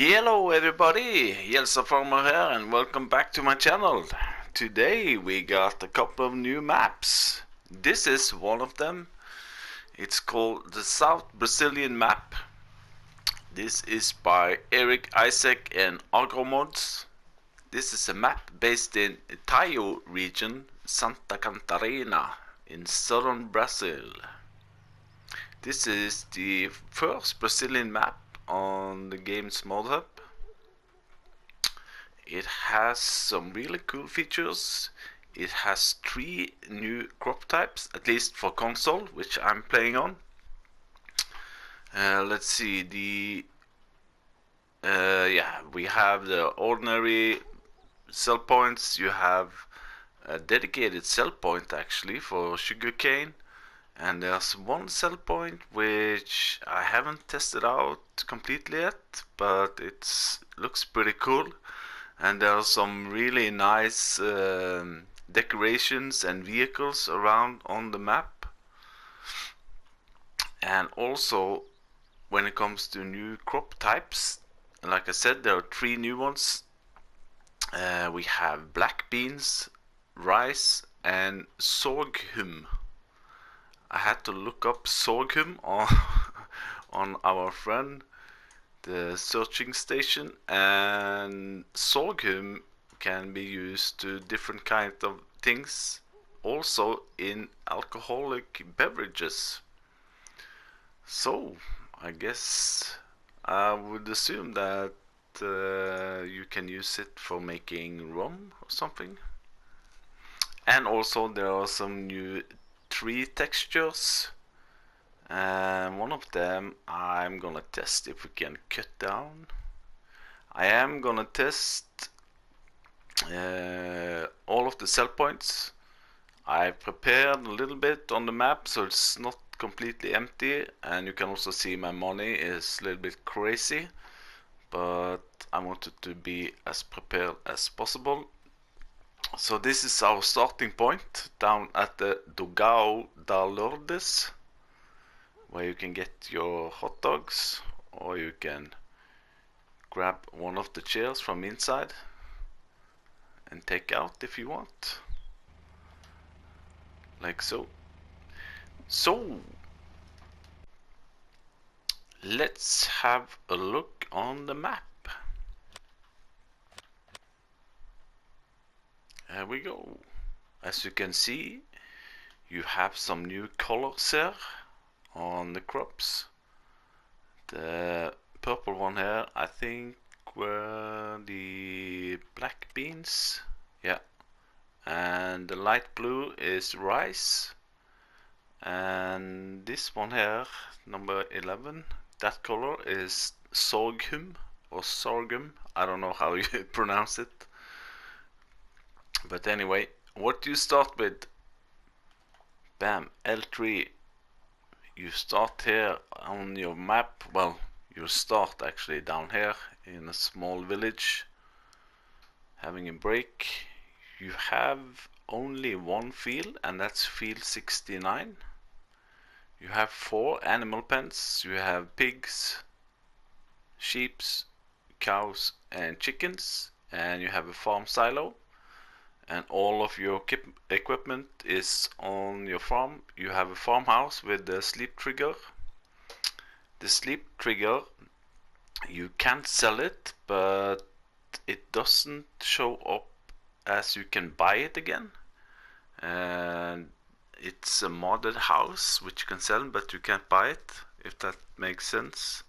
Hello everybody, Jelsa Farmer here and welcome back to my channel. Today we got a couple of new maps. This is one of them. It's called the South Brazilian map. This is by Eric Isaac and Agromods. This is a map based in Taio region, Santa Catarina in southern Brazil. This is the first Brazilian map on the game's mod hub. It has some really cool features. It has 3 new crop types, at least for console, which I'm playing on. Let's see, we have the ordinary sell points. You have a dedicated sell point actually for sugarcane. And there's one sell point which I haven't tested out completely yet, but it looks pretty cool. And there are some really nice decorations and vehicles around on the map. And also, when it comes to new crop types, like I said, there are 3 new ones. We have black beans, rice, and sorghum. I had to look up sorghum on our friend, the searching station, and sorghum can be used to different kinds of things, also in alcoholic beverages. So I guess I would assume that you can use it for making rum or something. And also there are some new tree textures, and one of them I'm gonna test if we can cut down. I am gonna test all of the sell points. I prepared a little bit on the map so it's not completely empty, and you can also see my money is a little bit crazy, but I wanted to be as prepared as possible. So this is our starting point down at the Dogao da Lourdes, where you can get your hot dogs, or you can grab one of the chairs from inside and take out if you want, like so. So let's have a look on the map. There we go. As you can see, you have some new colors here on the crops. The purple one here, I think, were the black beans. Yeah. And the light blue is rice. And this one here, number 11, that color is sorghum or sorghum. I don't know how you pronounce it. But anyway, what do you start with? Bam, L3. You start here on your map. Well, you start actually down here in a small village, having a break. You have only one field, and that's field 69. You have 4 animal pens. You have pigs, sheep, cows, and chickens, and you have a farm silo. And all of your equipment is on your farm. You have a farmhouse with the sleep trigger. The sleep trigger, you can't sell it, but it doesn't show up as you can buy it again. And it's a modded house which you can sell, but you can't buy it, if that makes sense.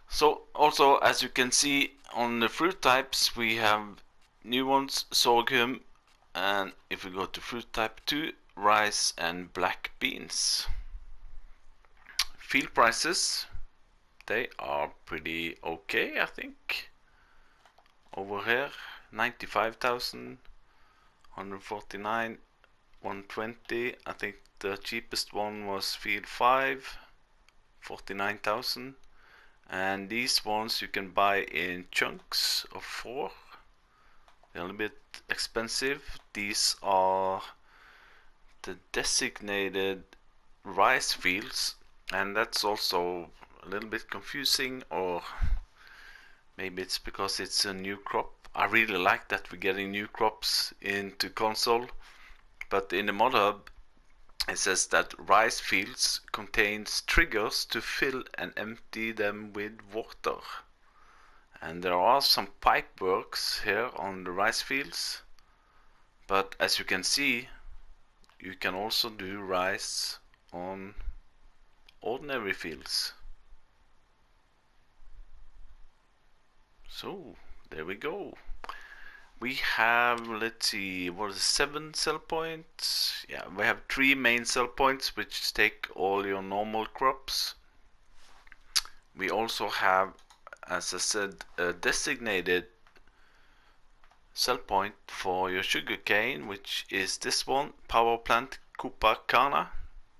So also, as you can see on the fruit types, we have new ones, sorghum, and if we go to fruit type 2, rice and black beans. Field prices, they are pretty okay, I think. Over here, 95,000, 149, 120. I think the cheapest one was field 5, 49,000. And these ones you can buy in chunks of 4. A little bit expensive. These are the designated rice fields, and that's also a little bit confusing, or Maybe it's because it's a new crop. I really like that we're getting new crops into console. But in the mod hub, it says that rice fields contains triggers to fill and empty them with water. And there are some pipe works here on the rice fields. But as you can see, you can also do rice on ordinary fields. So there we go. We have, let's see, what is it, 7 sell points? Yeah, we have 3 main sell points which take all your normal crops. We also have, as I said, a designated sell point for your sugarcane, which is this one, power plant Copacabana,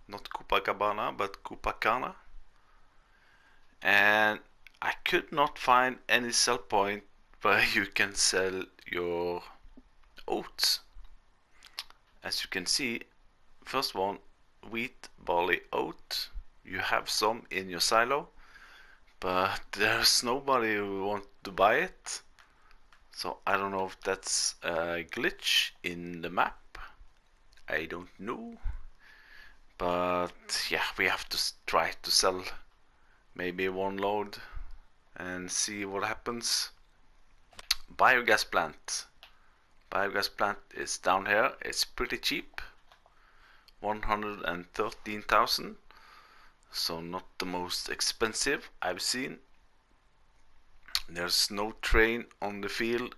not Copacabana, but Copacabana. And I could not find any sell point where you can sell your oats. As you can see, first one, wheat, barley, oat. You have some in your silo, but there's nobody who wants to buy it. So I don't know if that's a glitch in the map. I don't know. But yeah, we have to try to sell maybe 1 load and see what happens. Biogas plant. Biogas plant is down here. It's pretty cheap. 113,000. So not the most expensive I've seen. There's no train on the field.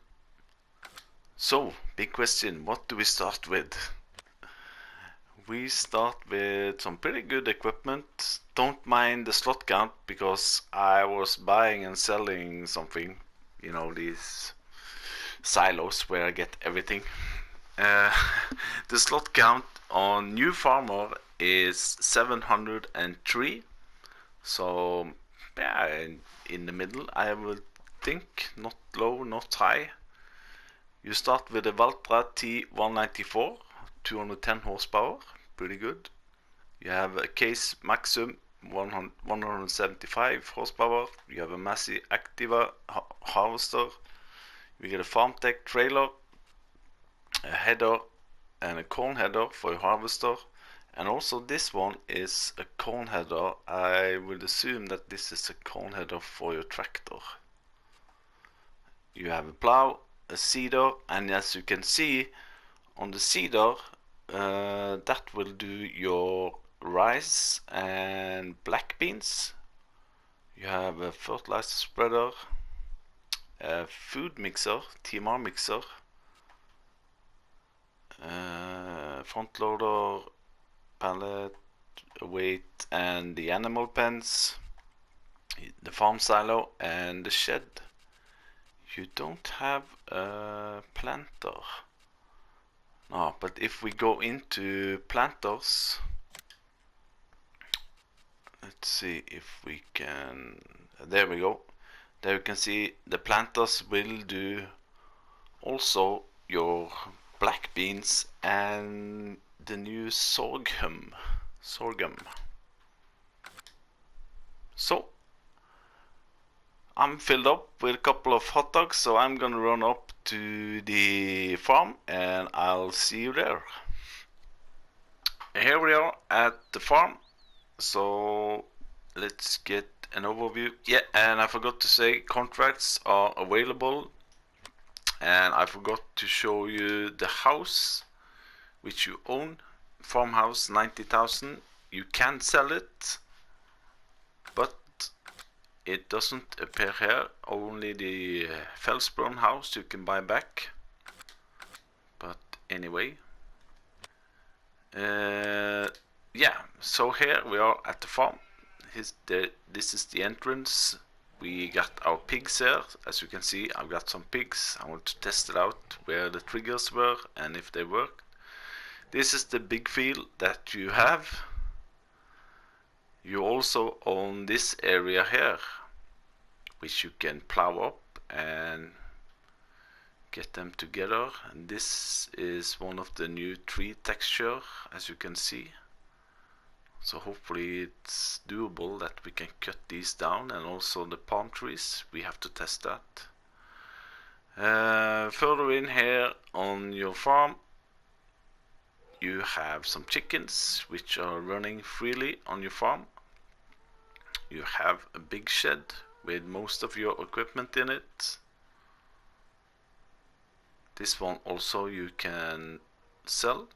So, big question, what do we start with? We start with some pretty good equipment. Don't mind the slot count because I was buying and selling something, you know, these silos where I get everything. The slot count on new farmer is 703. So yeah, in the middle I would think, not low, not high. You start with a Valtra T194, 210 horsepower, pretty good. You have a Case Maxim 175 horsepower. You have a Massey Activa harvester. You get a FarmTech trailer, a header, and a corn header for your harvester. And also this one is a corn header. I would assume that this is a corn header for your tractor. You have a plow, a seeder, and as you can see on the seeder, that will do your rice and black beans. You have a fertilizer spreader, a food mixer, TMR mixer, front loader, pallet, weight, and the animal pens, the farm silo, and the shed. You don't have a planter. No, but if we go into planters, let's see if we can, there we go. There you can see the planters will do also your black beans and the new sorghum. So I'm filled up with a couple of hot dogs, so I'm gonna run up to the farm and I'll see you there. Here we are at the farm, so let's get an overview. Yeah, and I forgot to say contracts are available, and I forgot to show you the house which you own, farmhouse 90,000. You can sell it, but it doesn't appear here. Only the Felsbrunn house you can buy back. But anyway, yeah, so here we are at the farm. This is the entrance. We got our pigs here. As you can see, I've got some pigs. I want to test it out where the triggers were and if they work. This is the big field that you have. You also own this area here, which you can plow up and get them together. And this is one of the new tree texture, as you can see. So hopefully it's doable that we can cut these down, and also the palm trees, we have to test that. Further in here on your farm, you have some chickens which are running freely on your farm. You have a big shed with most of your equipment in it. This one also you can sell.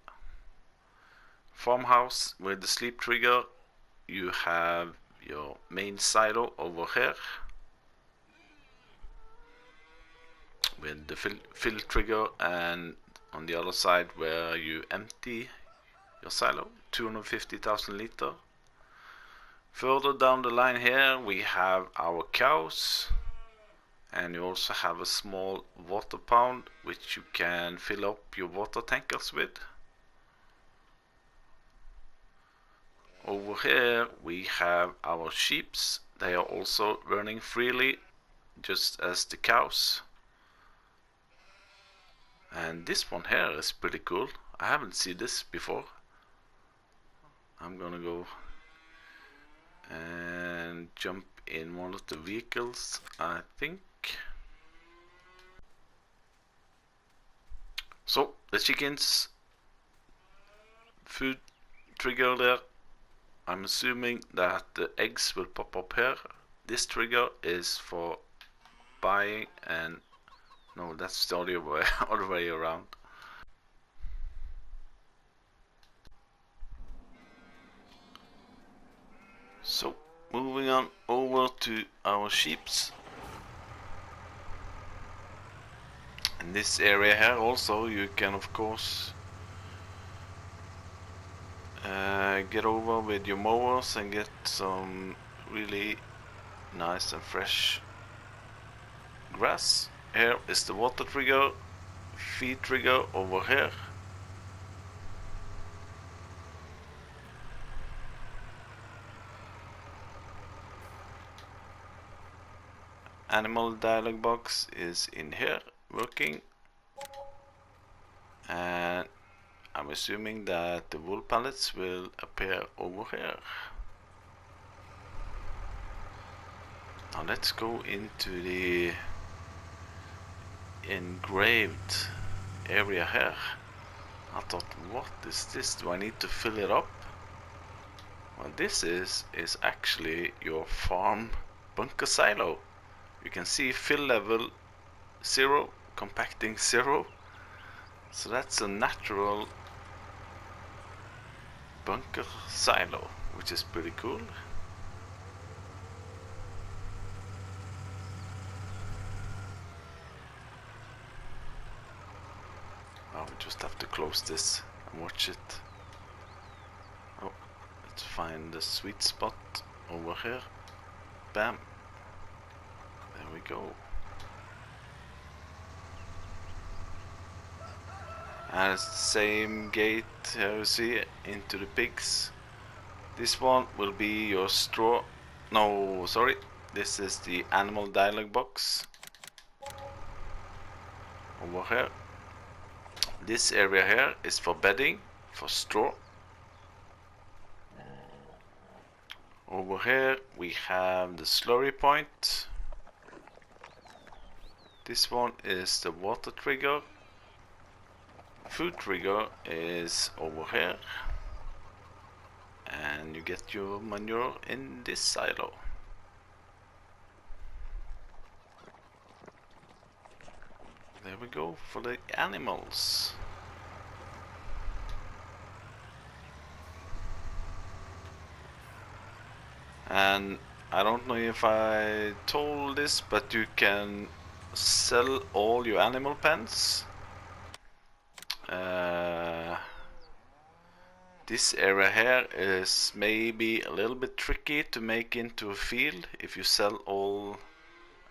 Farmhouse with the sleep trigger. You have your main silo over here with the fill trigger, and on the other side where you empty your silo, 250,000 liter. Further down the line here we have our cows, and you also have a small water pond which you can fill up your water tankers with. Over here we have our sheeps. They are also running freely, just as the cows. And this one here is pretty cool. I haven't seen this before. I'm gonna go and jump in one of the vehicles, I think. So the chickens, food trigger there. I'm assuming that the eggs will pop up here. This trigger is for buying, and no, that's the other way around. So moving on over to our sheeps. In this area here also you can of course get over with your mowers and get some really nice and fresh grass. Here is the water trigger, feed trigger over here. Animal dialog box is in here working, and I'm assuming that the wool pallets will appear over here. Now let's go into the engraved area here. I thought, what is this? Do I need to fill it up? Well, this is actually your farm bunker silo. You can see fill level 0, compacting 0. So that's a natural bunker silo, which is pretty cool. Oh, we just have to close this and watch it. Oh, let's find the sweet spot over here. Bam. There we go. And it's the same gate here you see into the pigs. This one will be your straw. No, sorry. This is the animal dialog box. Over here. This area here is for bedding, for straw. Over here we have the slurry point. This one is the water trigger. Food trigger is over here. And you get your manure in this silo. There we go for the animals. And I don't know if I told this, but you can sell all your animal pens. This area here is maybe a little bit tricky to make into a field if you sell all,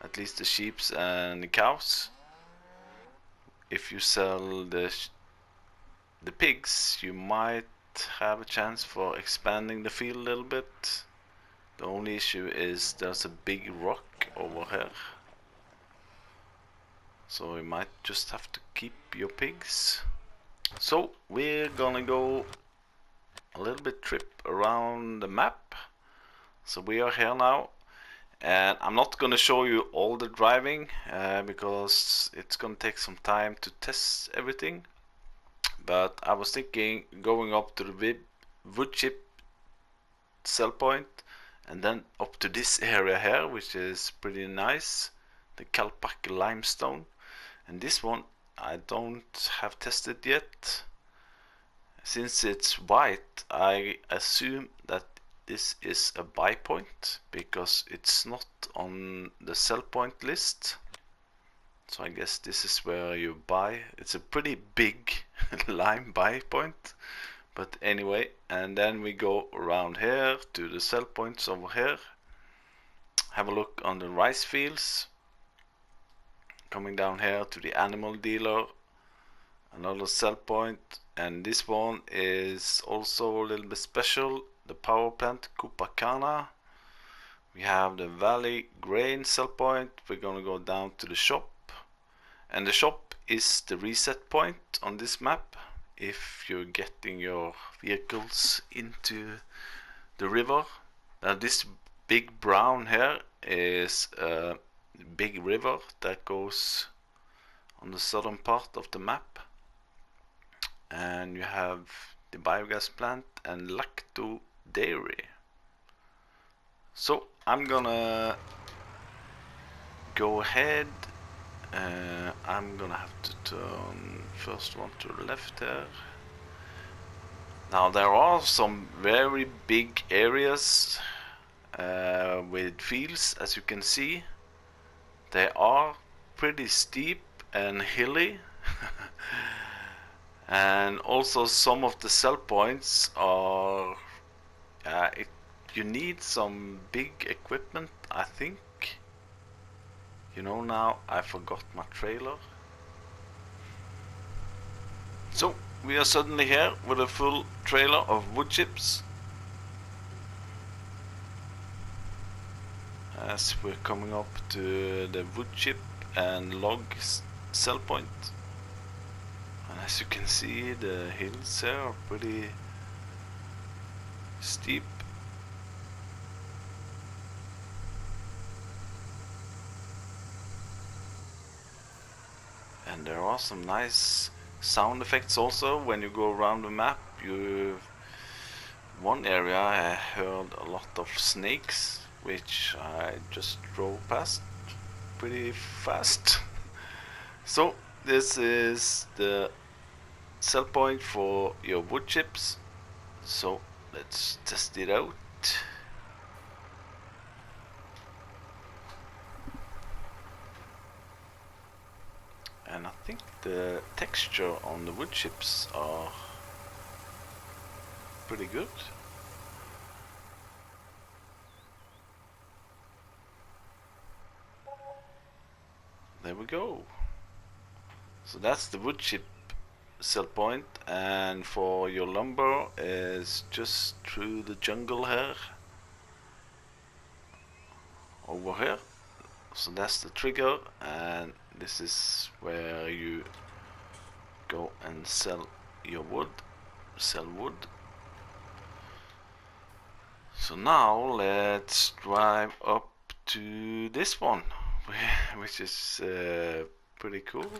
at least the sheep and the cows. If you sell the pigs, you might have a chance for expanding the field a little bit. The only issue is there's a big rock over here, so you might just have to keep your pigs. So we're gonna go a little bit trip around the map. So we are here now, and I'm not gonna show you all the driving because it's gonna take some time to test everything. But I was thinking going up to the wood chip sell point and then up to this area here, which is pretty nice, the Kalpak limestone. And this one I don't have tested yet. Since it's white, I assume that this is a buy point because it's not on the sell point list. So I guess this is where you buy. It's a pretty big lime buy point. But anyway, and then we go around here to the sell points over here. Have a look on the rice fields. Coming down here to the animal dealer. Another sell point. And this one is also a little bit special. The power plant Cooperative. We have the Valley grain sell point. We're gonna go down to the shop. And the shop is the reset point on this map if you're getting your vehicles into the river. Now this big brown here is a big river that goes on the southern part of the map. And you have the biogas plant and lacto dairy. So I'm gonna go ahead. I'm gonna have to turn first one to the left here. Now there are some very big areas with fields, as you can see. They are pretty steep and hilly. And also some of the sell points are you need some big equipment, I think. You know, now I forgot my trailer. So we are suddenly here with a full trailer of wood chips. As we're coming up to the wood chip and log sell point. And as you can see, the hills here are pretty steep. And there are some nice sound effects also when you go around the map. One area I heard a lot of snakes, which I just drove past pretty fast. So this is the sell point for your wood chips. So let's test it out. And I think the texture on the wood chips are pretty good. There we go. So that's the wood chip sell point, and for your lumber is just through the jungle here, over here. So that's the trigger, and this is where you go and sell your wood, sell wood. So now let's drive up to this one, which is pretty cool.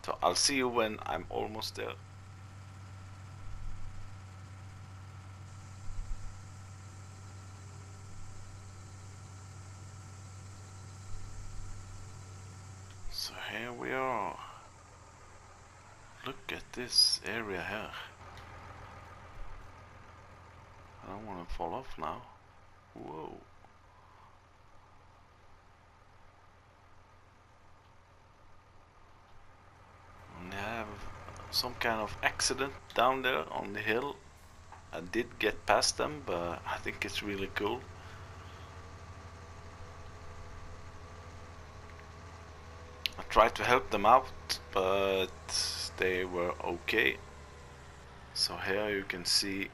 So I'll see you when I'm almost there. So here we are. Look at this area here. I don't want to fall off now. Whoa. And they have some kind of accident down there on the hill. I did get past them, but I think it's really cool. I tried to help them out, but they were okay. So here you can see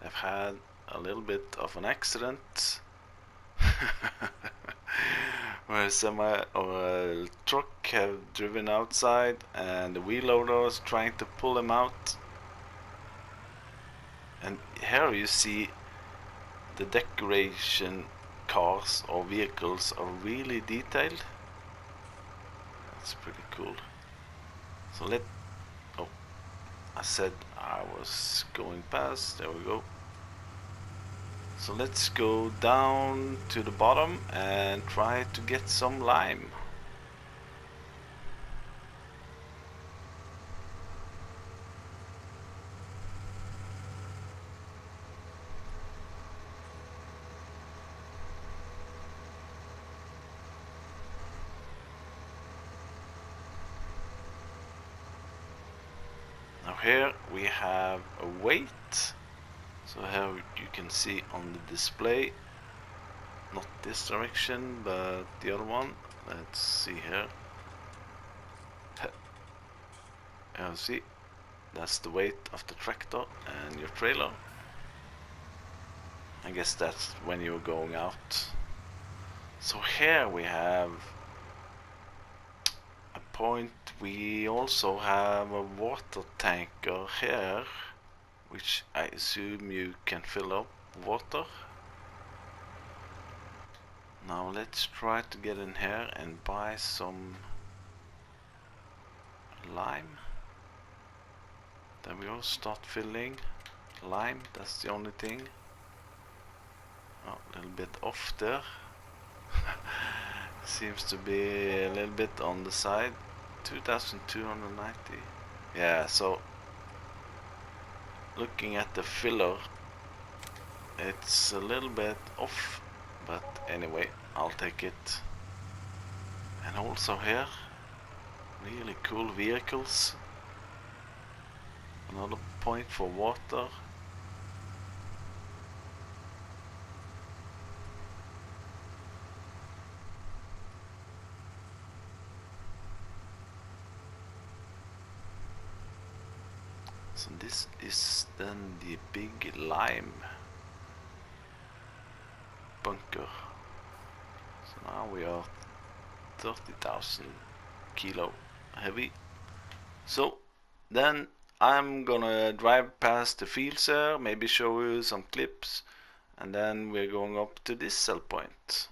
they've had a little bit of an accident. where a semi or a truck have driven outside and the wheel loader is trying to pull him out. And here you see the decoration cars or vehicles are really detailed. That's pretty cool. So oh, I said I was going past, there we go. So let's go down to the bottom and try to get some lime. Now here we have a weight. So here you can see on the display, not this direction but the other one. Let's see here. Here you see, that's the weight of the tractor and your trailer. I guess that's when you're going out. So here we have a point. We also have a water tanker here, which I assume you can fill up water. Now let's try to get in here and buy some lime. Then we will start filling lime, that's the only thing. Oh, a little bit off there. Seems to be a little bit on the side. 2290. Yeah, so looking at the filler, it's a little bit off, but anyway, I'll take it. And also here, really cool vehicles. Another point for water. So this is then the big lime bunker. So now we are 30,000 kilo heavy. So then I'm gonna drive past the fields here, maybe show you some clips, and then we're going up to this sell point.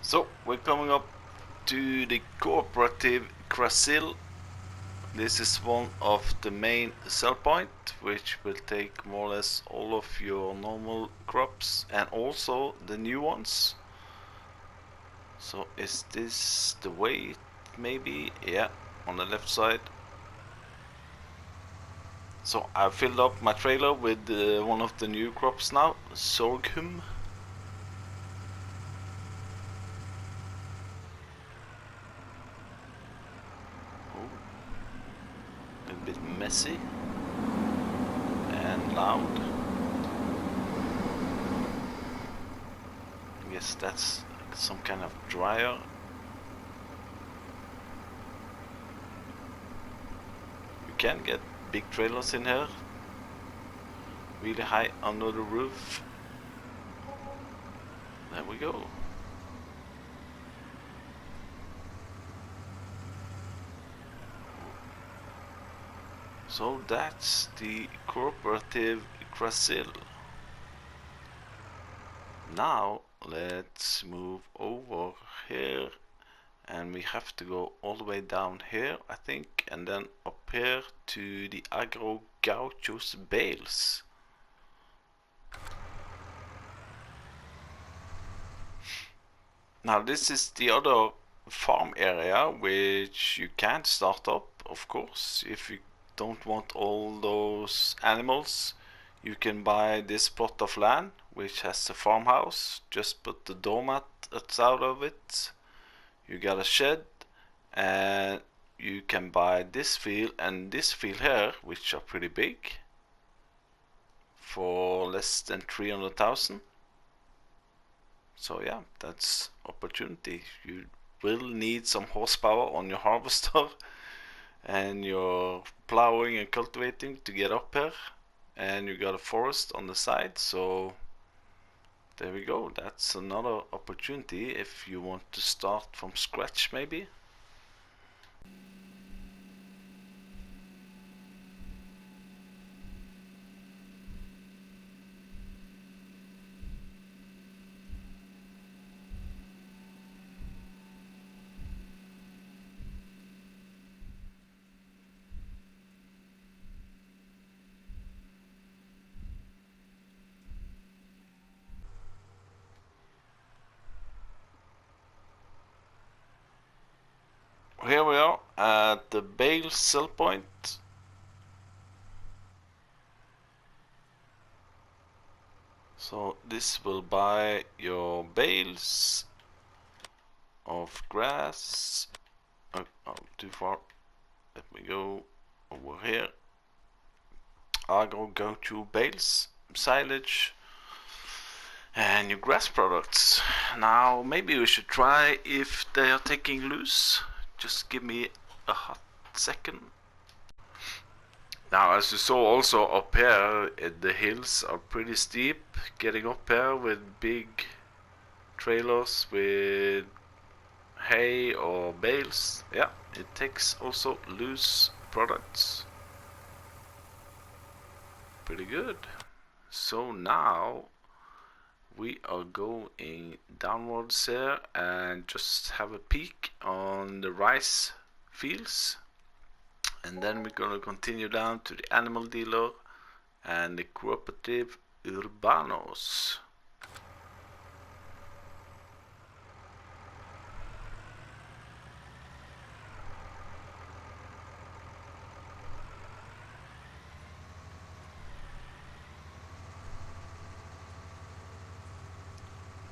So we're coming up to the Cooperative Brazil. This is one of the main sell point, which will take more or less all of your normal crops and also the new ones. So is this the way? Maybe, yeah, on the left side. So I filled up my trailer with one of the new crops now, sorghum. A bit messy and loud. I guess that's some kind of dryer. You can get big trailers in here, really high under the roof. There we go. So that's the Cooperative Brazil. Now let's move over here, and we have to go all the way down here, I think, and then up here to the Agro Gauchos bales. Now this is the other farm area which you can't start up, of course. If you don't want all those animals, you can buy this plot of land which has a farmhouse. Just put the doormat out of it. You got a shed, and you can buy this field and this field here, which are pretty big, for less than 300,000. So yeah, that's opportunity. You will need some horsepower on your harvester and your plowing and cultivating to get up here, and you got a forest on the side. So there we go. That's another opportunity if you want to start from scratch, maybe. Here we are at the bale sell point. So this will buy your bales of grass. Oh, too far. Let me go over here. Agro Gaucho bales, silage, and your grass products. Now maybe we should try if they are taking loose. Just give me a hot second. Now, as you saw also up here, the hills are pretty steep. Getting up here with big trailers with hay or bales, yeah, it takes also loose products. Pretty good. So now we are going downwards here and just have a peek on the rice fields, and then we're gonna continue down to the animal dealer and the Cooperative Urbanos.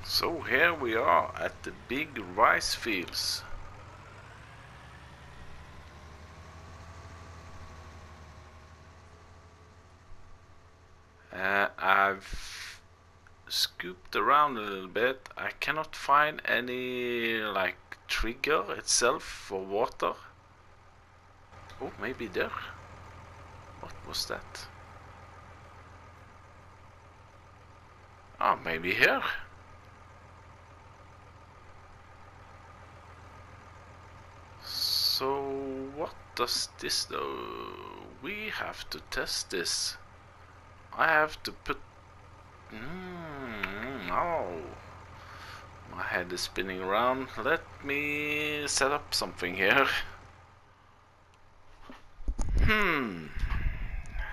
So here we are at the big rice fields. I've scooped around a little bit. I cannot find any like trigger itself for water. Oh, maybe there. What was that? Oh, maybe here. So what does this do? We have to test this. I have to put... oh. My head is spinning around. Let me set up something here.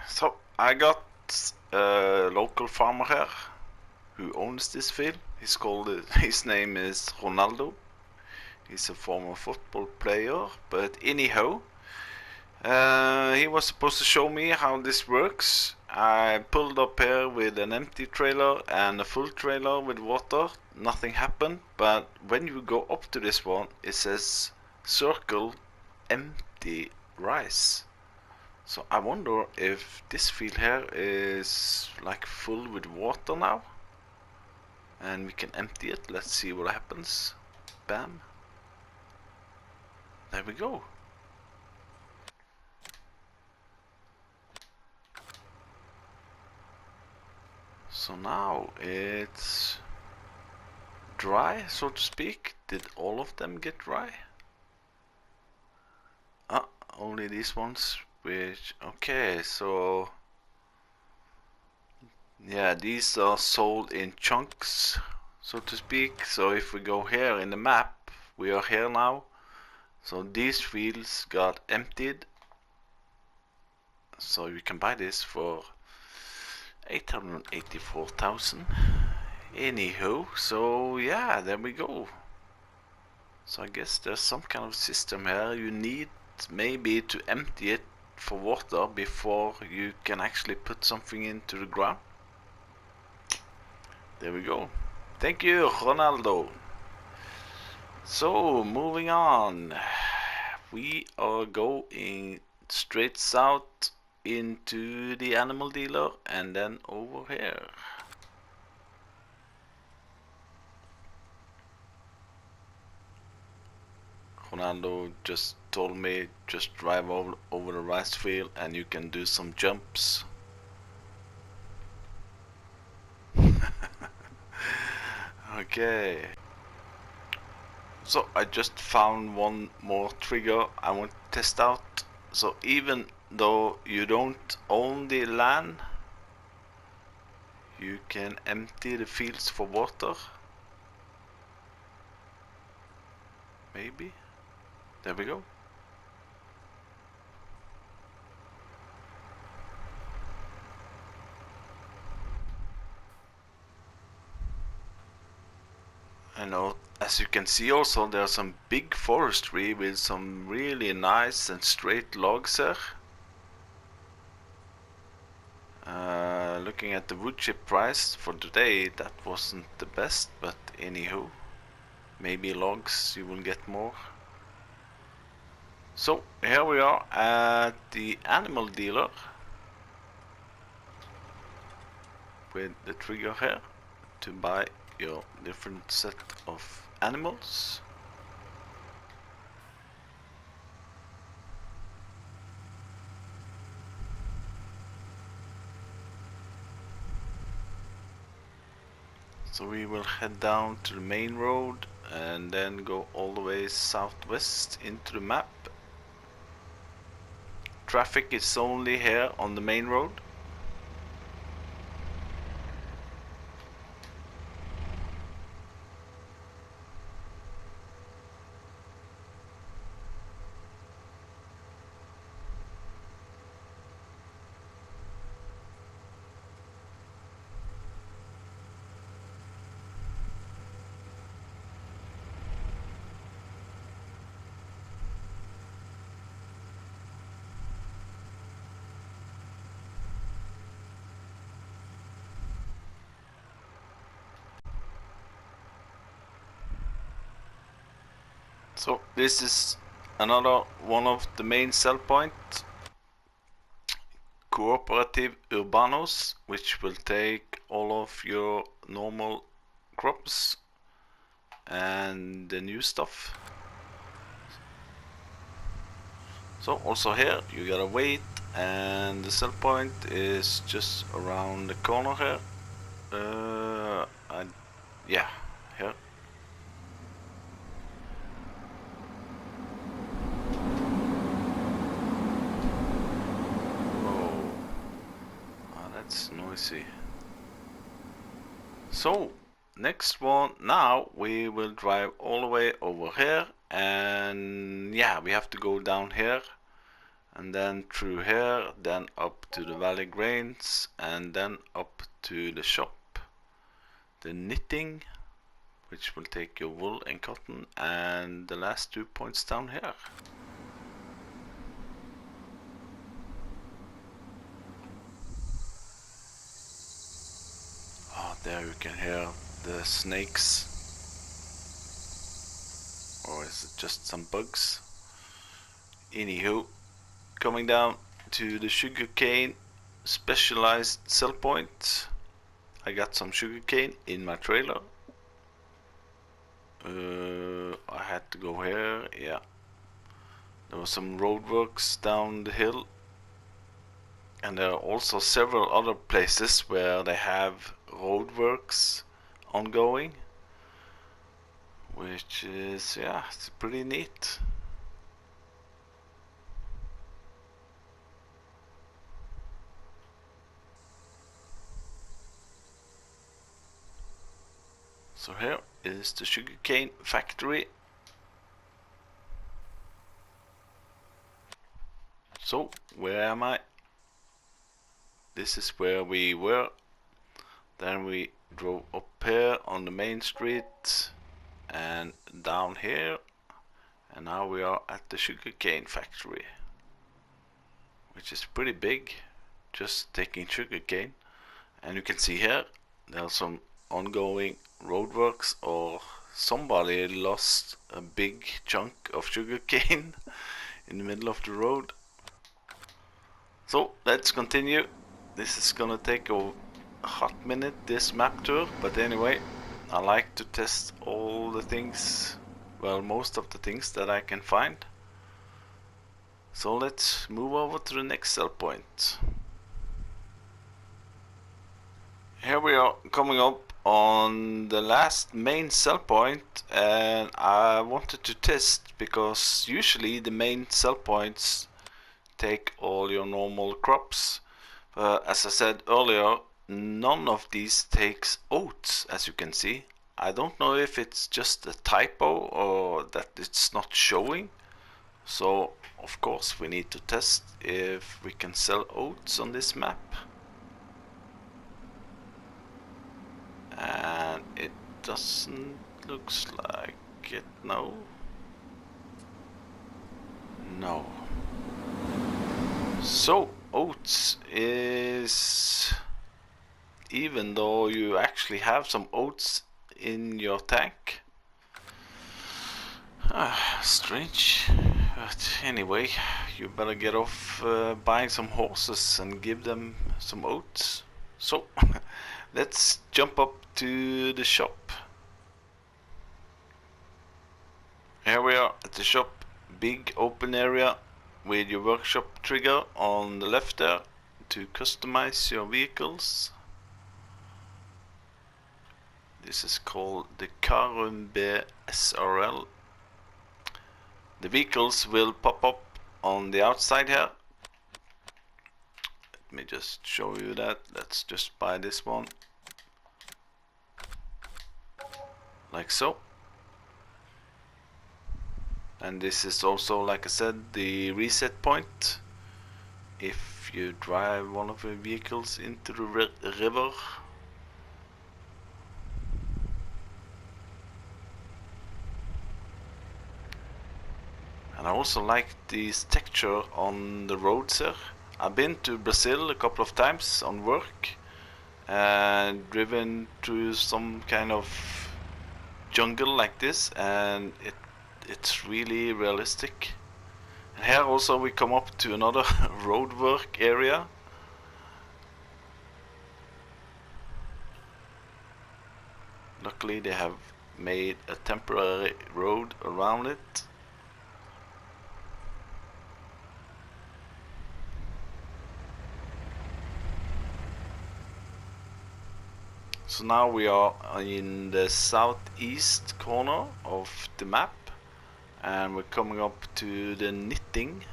So I got a local farmer here who owns this field. His name is Ronaldo. He's a former football player, but anyhow, he was supposed to show me how this works. I pulled up here with an empty trailer and a full trailer with water. Nothing happened, but when you go up to this one, it says circle empty rice. So I wonder if this field here is like full with water now, and we can empty it. Let's see what happens. Bam. There we go. So now it's dry, so to speak. Did all of them get dry? Only these ones which, okay, so yeah, these are sold in chunks, so to speak. So if we go here in the map, we are here now. So these fields got emptied. So you can buy this for 884,000. Anywho, so yeah, there we go. So I guess there's some kind of system here. You need maybe to empty it for water before you can actually put something into the ground. There we go. Thank you, Ronaldo. So moving on, we are going straight south into the animal dealer and then over here. Ronaldo just told me just drive over the rice field and you can do some jumps. Okay. So I just found one more trigger I want to test out. So even though you don't own the land, you can empty the fields for water. Maybe. There we go. I know, as you can see also, there's some big forestry with some really nice and straight logs here. Looking at the wood chip price for today, that wasn't the best, but anywho, maybe logs you will get more. So here we are at the animal dealer with the trigger here to buy your different set of animals. So we will head down to the main road and then go all the way southwest into the map. Traffic is only here on the main road. So this is another one of the main sell points, Cooperative Urbanos, which will take all of your normal crops and the new stuff. So also here you gotta wait, and the sell point is just around the corner here. Yeah, here. That's noisy. So next one, now we will drive all the way over here, and yeah, we have to go down here and then through here, then up to the Valley Grains, and then up to the shop, the knitting, which will take your wool and cotton, and the last 2 points down here. There you can hear the snakes, or is it just some bugs? Anywho, coming down to the sugarcane specialized sell point. I got some sugarcane in my trailer. I had to go here, yeah. There was some roadworks down the hill, and there are also several other places where they have roadworks ongoing, which is, yeah, it's pretty neat. So here is the sugarcane factory. So where am I? This is where we were. Then we drove up here on the main street and down here, and now we are at the sugarcane factory, which is pretty big, just taking sugarcane. And you can see here there's some ongoing roadworks, or somebody lost a big chunk of sugarcane in the middle of the road. So let's continue. This is gonna take a hot minute, this map tour, but anyway, I like to test all the things, well, most of the things that I can find. So let's move over to the next sell point. Here we are coming up on the last main sell point, and I wanted to test, because usually the main sell points take all your normal crops. As I said earlier, none of these takes oats, as you can see. I don't know if it's just a typo or that it's not showing. So of course we need to test if we can sell oats on this map. And it doesn't looks like it. No. So oats is, even though you actually have some oats in your tank, strange. But anyway, you better get off buying some horses and give them some oats. So let's jump up to the shop. Here we are at the shop, big open area with your workshop trigger on the left there to customize your vehicles. This is called the Cooperative SRL. The vehicles will pop up on the outside here. Let me just show you that. Let's just buy this one, like so. And this is also, like I said, the reset point. If you drive one of your vehicles into the river, and I also like this texture on the roads here. I've been to Brazil a couple of times on work and driven through some kind of jungle like this, and it's really realistic. And here also we come up to another roadwork area. Luckily they have made a temporary road around it. So now we are in the southeast corner of the map, and we're coming up to the knitting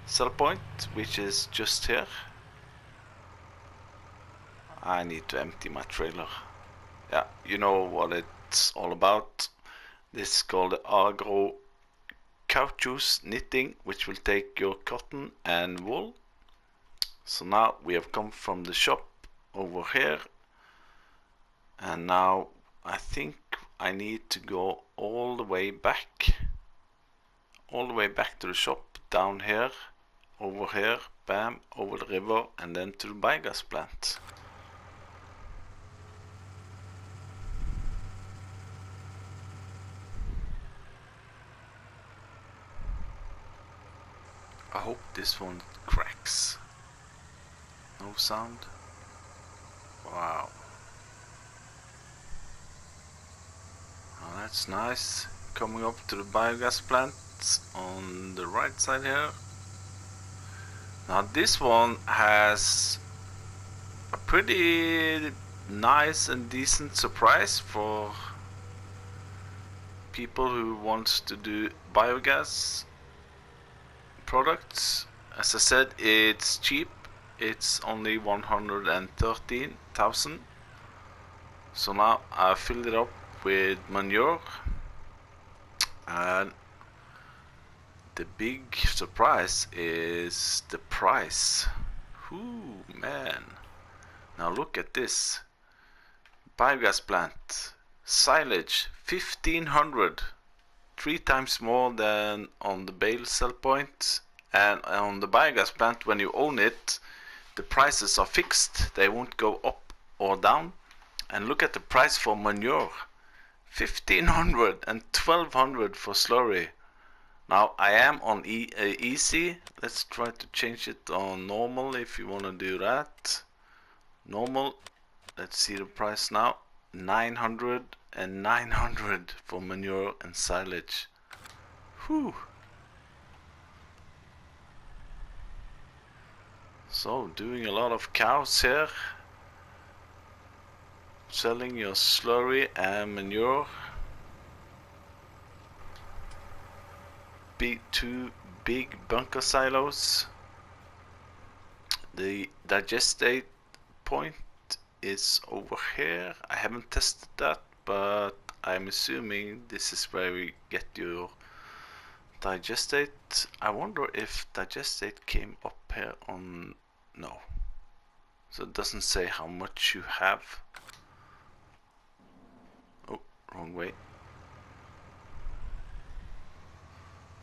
sell point, which is just here. I need to empty my trailer. Yeah, you know what it's all about. This is called the agro cautious knitting, which will take your cotton and wool. So now we have come from the shop over here, and now I think I need to go all the way back to the shop, down here, over here, bam, over the river, and then to the biogas plant. I hope this one cracks. No sound. Wow. Oh, that's nice. Coming up to the biogas plant on the right side here. Now this one has a pretty nice and decent surprise for people who wants to do biogas products. As I said, it's cheap. It's only 113,000. So now I filled it up with manure, and the big surprise is the price. Whoo, man. Now look at this. Biogas plant. Silage 1500. 3 times more than on the bale sell point. And on the biogas plant, when you own it, the prices are fixed. They won't go up or down. And look at the price for manure. 1500 and 1200 for slurry. Now I am on easy. Let's try to change it on normal if you want to do that. Normal. Let's see the price now. 900 and 900 for manure and silage. Whew. So doing a lot of cows here. Selling your slurry and manure. Two big bunker silos. The digestate point is over here. I haven't tested that, but I'm assuming this is where we get your digestate. I wonder if digestate came up here on... no. So it doesn't say how much you have. Oh, wrong way.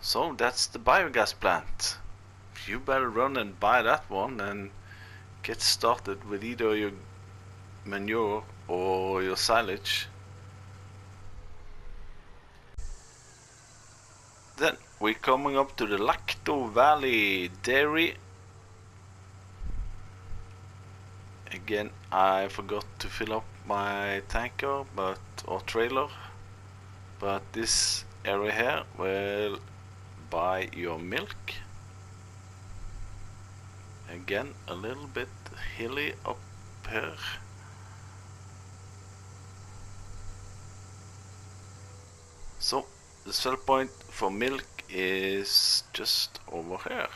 So that's the biogas plant. You better run and buy that one and get started with either your manure or your silage. Then we're coming up to the Lacto Valley Dairy. Again, I forgot to fill up my tanker or trailer, but this area here will buy your milk. Again, a little bit hilly up here. So the sell point for milk is just over here.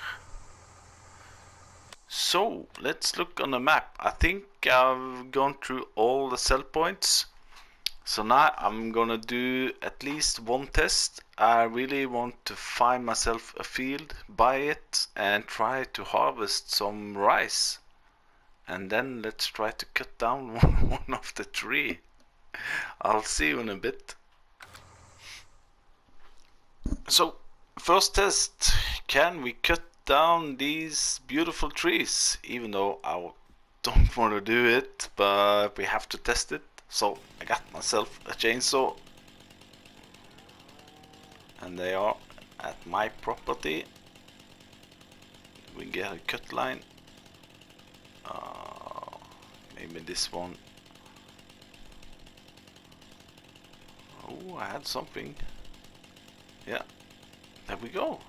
So let's look on the map. I think I've gone through all the sell points. So now I'm gonna do at least one test. I really want to find myself a field, buy it, and try to harvest some rice. And then let's try to cut down one of the tree. I'll see you in a bit. So first test, can we cut down these beautiful trees? Even though I don't want to do it, but we have to test it. So I got myself a chainsaw, and they are at my property. We get a cut line. Maybe this one. Oh, I had something. Yeah, there we go.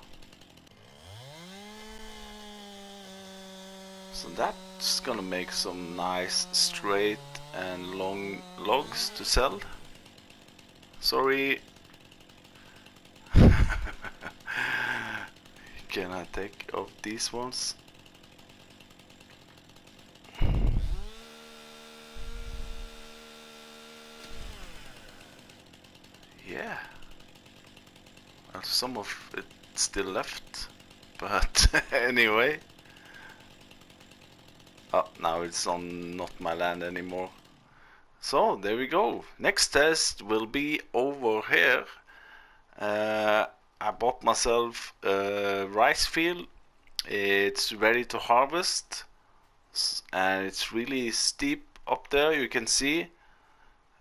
So that's gonna make some nice straight and long logs to sell. Sorry. Can I take off these ones? Yeah. Well, some of it still left, but anyway. Oh, now it's on not my land anymore. So there we go. Next test will be over here. I bought myself a rice field. It's ready to harvest, and it's really steep up there, you can see.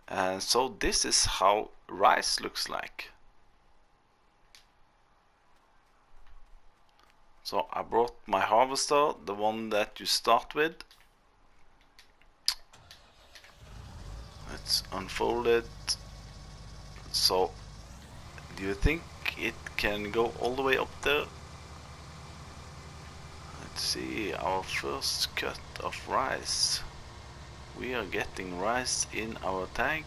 And so this is how rice looks like. So I brought my harvester, the one that you start with. Let's unfold it. So, do you think it can go all the way up there? Let's see, our first cut of rice. We are getting rice in our tank,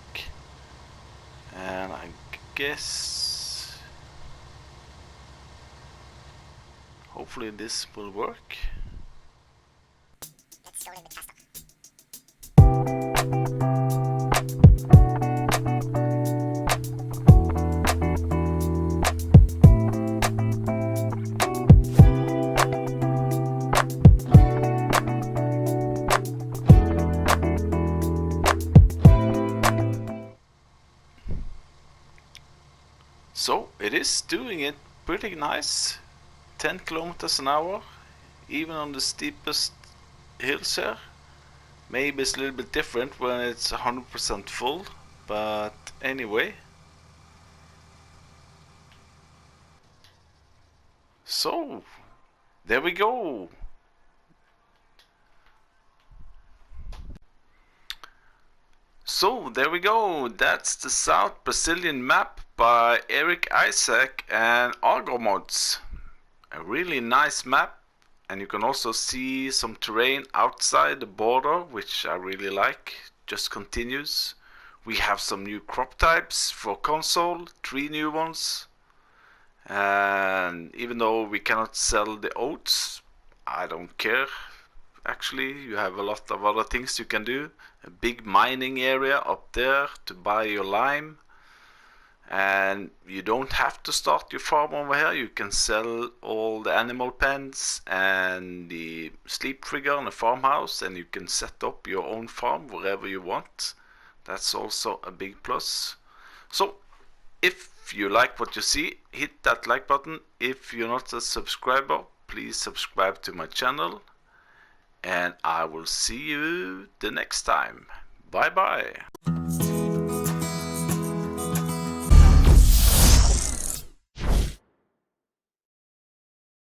and I guess hopefully this will work. Let's go in the caster. So it is doing it pretty nice. 10 kilometers an hour, even on the steepest hills here. Maybe it's a little bit different when it's 100% full, but anyway. So there we go. So there we go. That's the South Brazilian map by Eric Isaac and Argomods. A really nice map, and you can also see some terrain outside the border, which I really like. Just continues. We have some new crop types for console, 3 new ones. And even though we cannot sell the oats, I don't care. Actually, you have a lot of other things you can do. A big mining area up there to buy your lime. And you don't have to start your farm over here. You can sell all the animal pens and the sleep trigger and the farmhouse, and you can set up your own farm wherever you want. That's also a big plus. So if you like what you see, hit that like button. If you're not a subscriber, please subscribe to my channel, and I will see you the next time. Bye bye.